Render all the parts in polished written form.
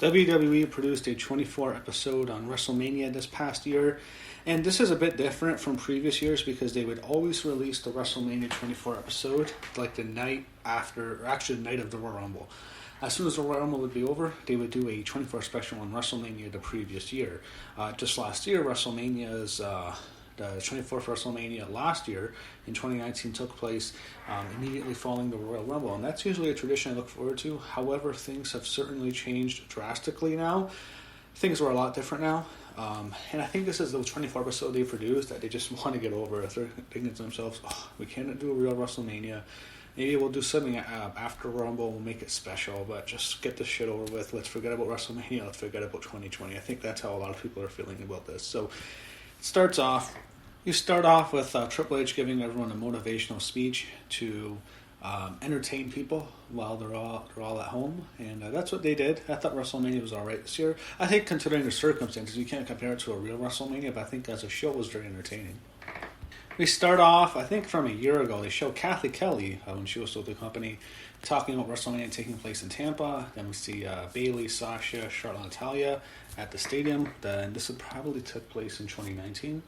WWE produced a 24 episode on WrestleMania this past year, and this is a bit different from previous years because they would always release the WrestleMania 24 episode like the night after, or actually the night of the Royal Rumble. As soon as the Royal Rumble would be over, they would do a 24 special on WrestleMania the previous year. Just last year, the 24th WrestleMania last year in 2019 took place immediately following the Royal Rumble, and that's usually a tradition I look forward to. However, things have certainly changed drastically now. Things are a lot different now, and I think this is the 24th episode they produced that they just want to get over. They're thinking to themselves, we can't do a real WrestleMania. Maybe we'll do something after Rumble, we'll make it special, but just get this shit over with. Let's forget about WrestleMania, let's forget about 2020. I think that's how a lot of people are feeling about this. So you start off with Triple H giving everyone a motivational speech to entertain people while they're all at home, and that's what they did. I thought WrestleMania was alright this year. I think considering the circumstances, you can't compare it to a real WrestleMania, but I think as a show it was very entertaining. We start off, I think from a year ago, they show Kathy Kelly, when she was still with the company, talking about WrestleMania taking place in Tampa. Then we see Bayley, Sasha, Charlotte, Natalya at the stadium. Then this would probably took place in 2019.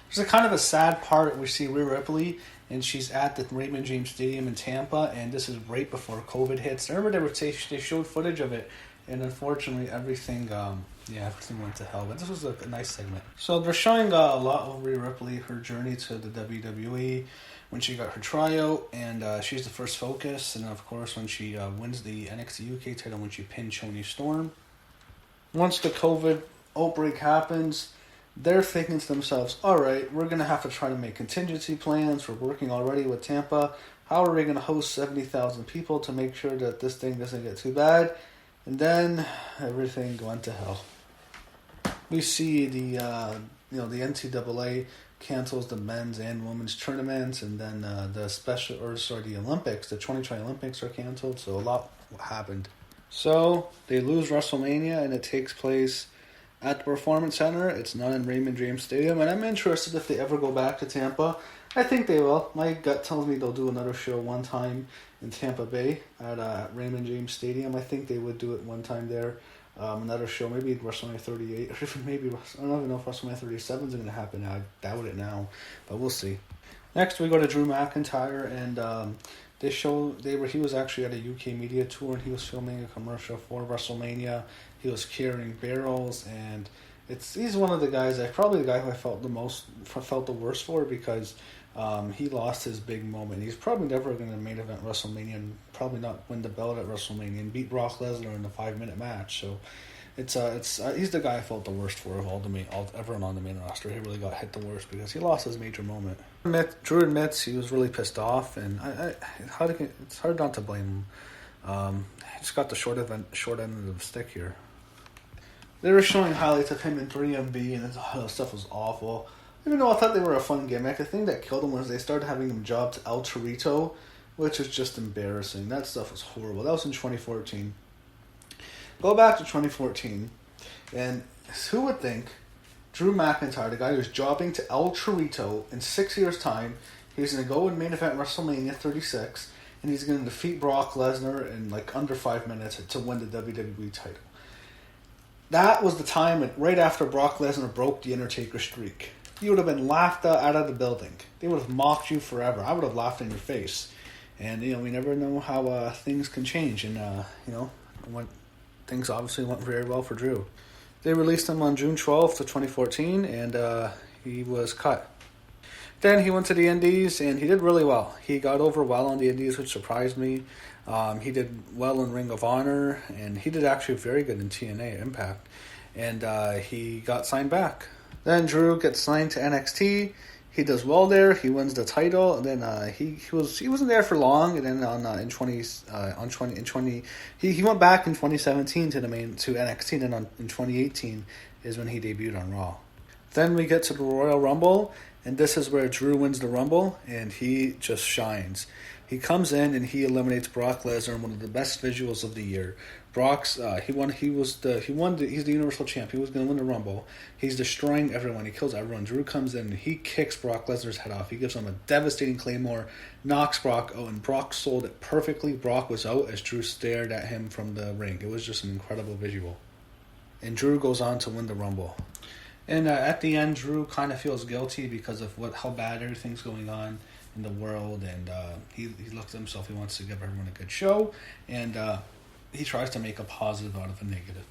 There's a kind of a sad part. We see Rhea Ripley, and she's at the Raymond James Stadium in Tampa, and this is right before COVID hits. I remember they showed footage of it, and unfortunately everything went to hell. But this was a nice segment. So they're showing a lot of Rhea Ripley, her journey to the WWE, when she got her tryout, and she's the first focus, and of course when she wins the NXT UK title when she pinned Toni Storm. Once the COVID outbreak happens, they're thinking to themselves, alright, we're going to have to try to make contingency plans. We're working already with Tampa. How are we going to host 70,000 people to make sure that this thing doesn't get too bad? And then everything went to hell. We see the NCAA cancels the men's and women's tournaments, and then the Olympics, the 2020 Olympics are canceled, so a lot happened. So they lose WrestleMania, and it takes place at the Performance Center. It's not in Raymond James Stadium, and I'm interested if they ever go back to Tampa. I think they will. My gut tells me they'll do another show one time in Tampa Bay at Raymond James Stadium. I think they would do it one time there. Another show, maybe WrestleMania 38, or even maybe, I don't even know if WrestleMania 37 is going to happen. I doubt it now, but we'll see. Next, we go to Drew McIntyre, and he was actually at a UK media tour, and he was filming a commercial for WrestleMania. He was carrying barrels, and he's one of the guys, probably the guy who I felt the worst for, because he lost his big moment. He's probably never going to main event WrestleMania, and probably not win the belt at WrestleMania, and beat Brock Lesnar in a 5-minute match. So he's the guy I felt the worst for of everyone on the main roster. He really got hit the worst because he lost his major moment. Drew admits he was really pissed off, and it's hard not to blame him. He just got the short end of the stick here. They were showing highlights of him in 3MB, and the stuff was awful. Even though I thought they were a fun gimmick, the thing that killed him was they started having him job to El Torito, which is just embarrassing. That stuff was horrible. That was in 2014. Go back to 2014, and who would think Drew McIntyre, the guy who's jobbing to El Torito in 6 years' time, he's going to go and main event WrestleMania 36, and he's going to defeat Brock Lesnar in under 5 minutes to win the WWE title. That was the time right after Brock Lesnar broke the Undertaker streak. You would have been laughed out of the building. They would have mocked you forever. I would have laughed in your face. And, we never know how things can change. And, things obviously went very well for Drew. They released him on June 12th of 2014, and he was cut. Then he went to the Indies, and he did really well. He got over well on the Indies, which surprised me. He did well in Ring of Honor, and he did actually very good in TNA Impact. And he got signed back. Then Drew gets signed to NXT. He does well there. He wins the title, and then he wasn't there for long. And then he went back in 2017 to NXT. And then in 2018 is when he debuted on Raw. Then we get to the Royal Rumble, and this is where Drew wins the Rumble, and he just shines. He comes in and he eliminates Brock Lesnar in one of the best visuals of the year. Brock's he's the Universal Champ. He was going to win the Rumble. He's destroying everyone. He kills everyone. Drew comes in and he kicks Brock Lesnar's head off. He gives him a devastating Claymore, knocks Brock out, and Brock sold it perfectly. Brock was out as Drew stared at him from the ring. It was just an incredible visual. And Drew goes on to win the Rumble. And at the end, Drew kind of feels guilty because of how bad everything's going on in the world, and he looks at himself. He wants to give everyone a good show, and he tries to make a positive out of a negative.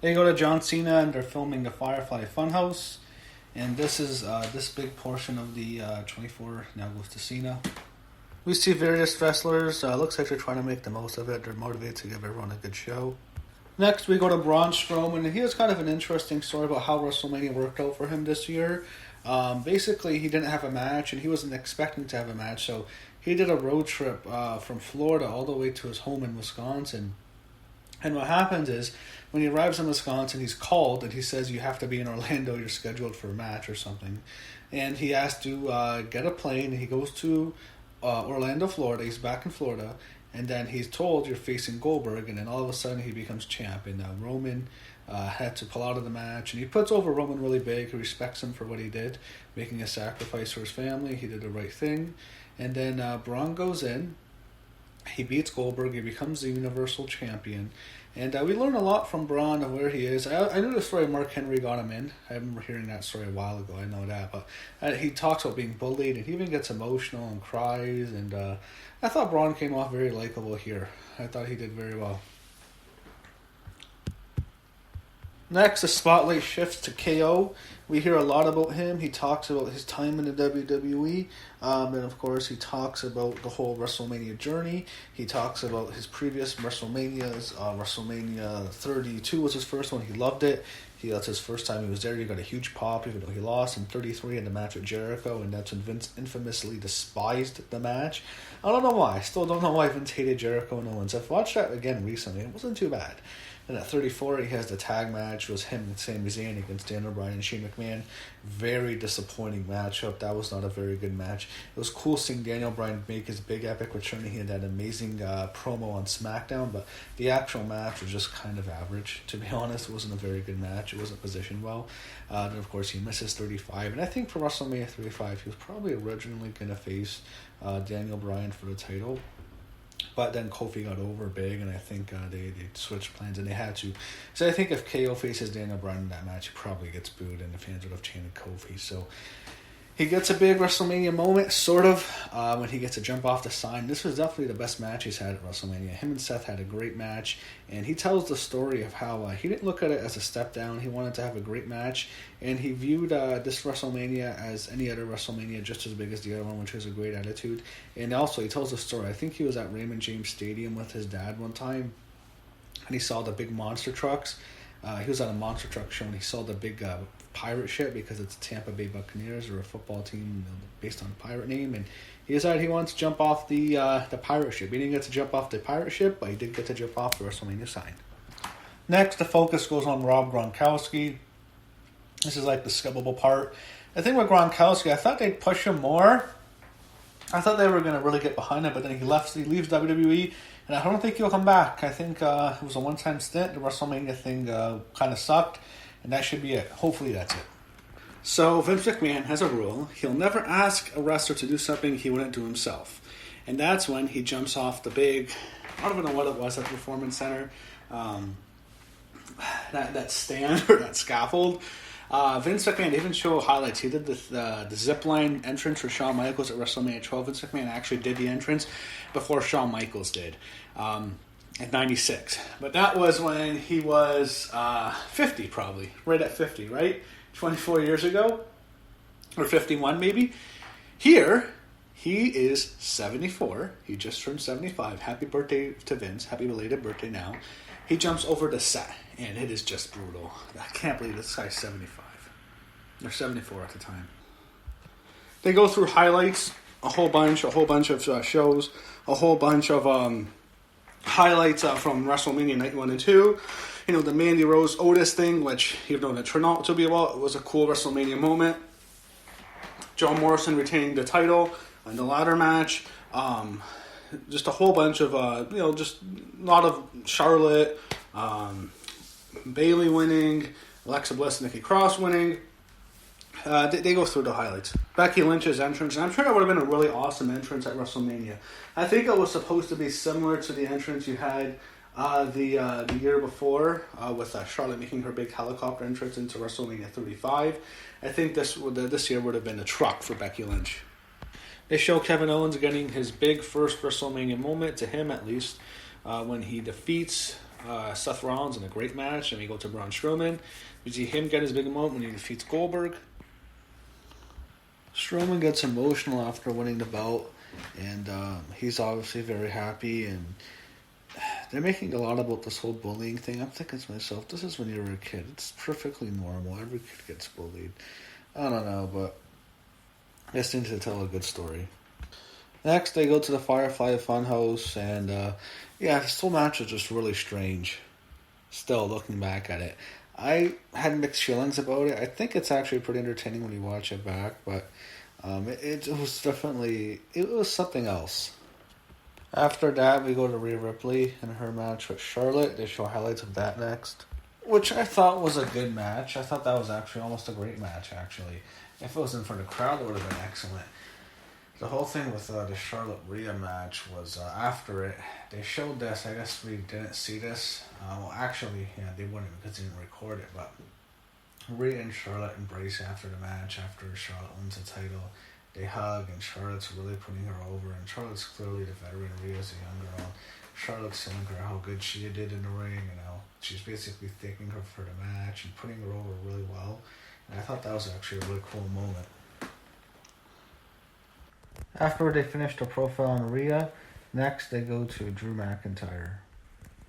They go to John Cena, and they're filming the Firefly Funhouse, and this big portion of the 24 now goes to Cena. We see various wrestlers. Looks like they're trying to make the most of it. They're motivated to give everyone a good show. Next, we go to Braun Strowman, and he has kind of an interesting story about how WrestleMania worked out for him this year. Basically, he didn't have a match, and he wasn't expecting to have a match, so he did a road trip from Florida all the way to his home in Wisconsin. And what happens is, when he arrives in Wisconsin, he's called, and he says, you have to be in Orlando, you're scheduled for a match or something. And he has to get a plane, and he goes to Orlando, Florida. He's back in Florida. And then he's told, you're facing Goldberg, and then all of a sudden he becomes champ. And Roman had to pull out of the match, and he puts over Roman really big. He respects him for what he did, making a sacrifice for his family. He did the right thing. And then Braun goes in. He beats Goldberg. He becomes the Universal Champion. And we learn a lot from Braun of where he is. I knew the story Mark Henry got him in. I remember hearing that story a while ago. I know that. But he talks about being bullied, and he even gets emotional and cries. And I thought Braun came off very likable here. I thought he did very well. Next, the spotlight shifts to KO. We hear a lot about him. He talks about his time in the WWE. And, of course, he talks about the whole WrestleMania journey. He talks about his previous WrestleManias. WrestleMania 32 was his first one. He loved it. That's his first time he was there. He got a huge pop, even though he lost in 33 in the match with Jericho. And that's when Vince infamously despised the match. I don't know why. I still don't know why Vince hated Jericho and Owens. I've watched that again recently. It wasn't too bad. And at 34, he has the tag match. It was him and Sami Zayn against Daniel Bryan and Shane McMahon. Very disappointing matchup. That was not a very good match. It was cool seeing Daniel Bryan make his big epic return. He had that amazing promo on SmackDown, but the actual match was just kind of average. To be honest, it wasn't a very good match. It wasn't positioned well. And of course, he misses 35. And I think for WrestleMania 35, he was probably originally going to face Daniel Bryan for the title. But then Kofi got over big, and I think they switched plans, and they had to. So I think if KO faces Daniel Bryan in that match, he probably gets booed, and the fans would have chanted Kofi. So he gets a big WrestleMania moment, sort of, when he gets to jump off the sign. This was definitely the best match he's had at WrestleMania. Him and Seth had a great match, and he tells the story of how he didn't look at it as a step down. He wanted to have a great match, and he viewed this WrestleMania as any other WrestleMania, just as big as the other one, which was a great attitude. And also, he tells the story. I think he was at Raymond James Stadium with his dad one time, and he saw the big monster trucks. He was at a monster truck show, and he saw the big pirate ship, because it's Tampa Bay Buccaneers, or a football team based on a pirate name, and he decided he wants to jump off the pirate ship. He didn't get to jump off the pirate ship, but he did get to jump off the WrestleMania sign. Next, the focus goes on Rob Gronkowski. This is like the skippable part. I think with Gronkowski, I thought they'd push him more. I thought they were going to really get behind him, but then he leaves WWE, and I don't think he'll come back. I think it was a one-time stint. The WrestleMania thing kind of sucked, and that should be it. Hopefully that's it. So Vince McMahon has a rule. He'll never ask a wrestler to do something he wouldn't do himself. And that's when he jumps off the big, I don't even know what it was at the Performance Center, that stand or that scaffold. Vince McMahon even showed highlights. He did the zipline entrance for Shawn Michaels at WrestleMania 12. Vince McMahon actually did the entrance before Shawn Michaels did at 96. But that was when he was 50 probably. Right at 50, right? 24 years ago? Or 51 maybe? Here, he is 74. He just turned 75. Happy birthday to Vince. Happy belated birthday now. He jumps over the set, and it is just brutal. I can't believe this guy's 75. Or 74 at the time. They go through highlights, a whole bunch of shows, a whole bunch of highlights from WrestleMania Night 1 and 2. You know, the Mandy Rose Otis thing, which, even though it turned out to be well, it was a cool WrestleMania moment. John Morrison retaining the title in the ladder match. Just a whole bunch of, just a lot of Charlotte, Bayley winning, Alexa Bliss and Nikki Cross winning. They go through the highlights. Becky Lynch's entrance, and I'm sure that would have been a really awesome entrance at WrestleMania. I think it was supposed to be similar to the entrance you had the year before with Charlotte making her big helicopter entrance into WrestleMania 35. I think this year would have been a truck for Becky Lynch. They show Kevin Owens getting his big first WrestleMania moment, to him at least, when he defeats Seth Rollins in a great match, and we go to Braun Strowman. We see him get his big moment when he defeats Goldberg. Strowman gets emotional after winning the belt, and he's obviously very happy, and they're making a lot about this whole bullying thing. I'm thinking to myself, this is when you were a kid. It's perfectly normal. Every kid gets bullied. I don't know, but I just need to tell a good story. Next, they go to the Firefly Funhouse, and this whole match was just really strange. Still, looking back at it, I had mixed feelings about it. I think it's actually pretty entertaining when you watch it back, but it was definitely, it was something else. After that, we go to Rhea Ripley and her match with Charlotte. They show highlights of that next, which I thought was a good match. I thought that was actually almost a great match, actually. If it wasn't for the crowd, it would have been excellent. The whole thing with the Charlotte-Rhea match was after it, they showed this. I guess we didn't see this. They wouldn't because they didn't record it, but Rhea and Charlotte embrace after the match, after Charlotte wins the title. They hug, and Charlotte's really putting her over, and Charlotte's clearly the veteran, Rhea's the younger one. Charlotte's telling her how good she did in the ring, she's basically thanking her for the match and putting her over really well. And I thought that was actually a really cool moment. After they finish the profile on Rhea, next they go to Drew McIntyre.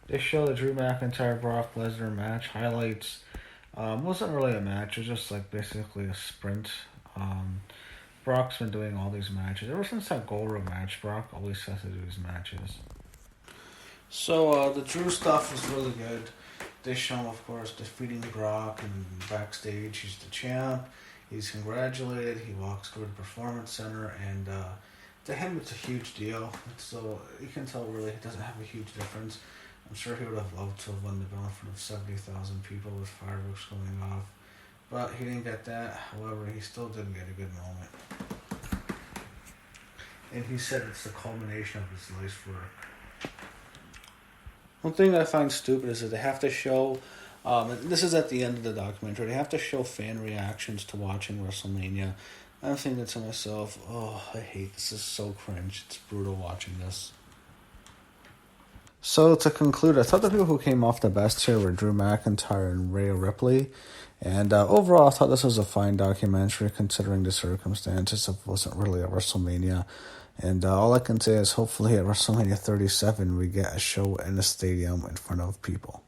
They show the Drew McIntyre Brock Lesnar match highlights. Wasn't really a match, it was just like basically a sprint. Brock's been doing all these matches. Ever since that Goldberg match, Brock always has to do his matches. So the Drew stuff was really good. They show him, of course, defeating Brock, and backstage he's the champ. He's congratulated. He walks through the Performance Center, and to him it's a huge deal. So you can tell really it doesn't have a huge difference. I'm sure he would have loved to have won the belt in front of 70,000 people with fireworks going off. But he didn't get that. However, he still didn't get a good moment. And he said it's the culmination of his life's work. One thing I find stupid is that they have to show, this is at the end of the documentary, they have to show fan reactions to watching WrestleMania. I'm thinking to myself, I hate this. This is so cringe. It's brutal watching this. So to conclude, I thought the people who came off the best here were Drew McIntyre and Rhea Ripley. And overall, I thought this was a fine documentary considering the circumstances. It wasn't really a WrestleMania. And all I can say is hopefully at WrestleMania 37 we get a show in a stadium in front of people.